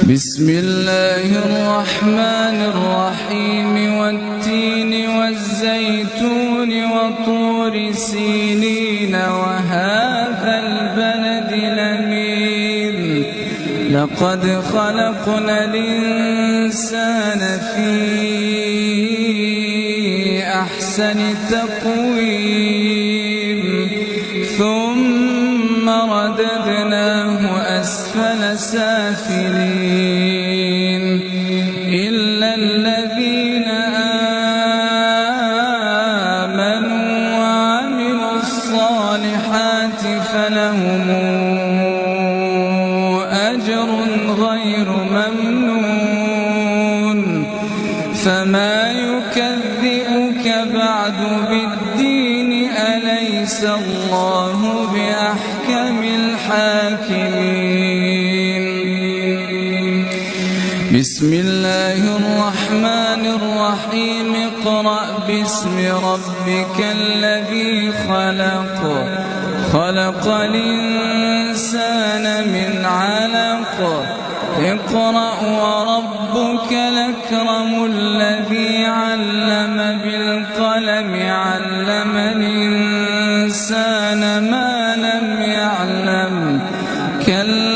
بسم الله الرحمن الرحيم والتين والزيتون وطور سينين وهذا البلد الأمين لقد خلقنا الإنسان في أحسن تقويم ثم رددناه أسفل سافلين إلا الذين آمنوا وعملوا الصالحات فلهم أجر غير ممنون فما يكذبك بعد بالدين أليس الله بأحكم الحاكمين بسم الله الرحمن الرحيم اقرأ باسم ربك الذي خلق خلق الإنسان من علق اقرأ وربك الأكرم الذي علم بالقلم علم الإنسان ما لم يعلم كلا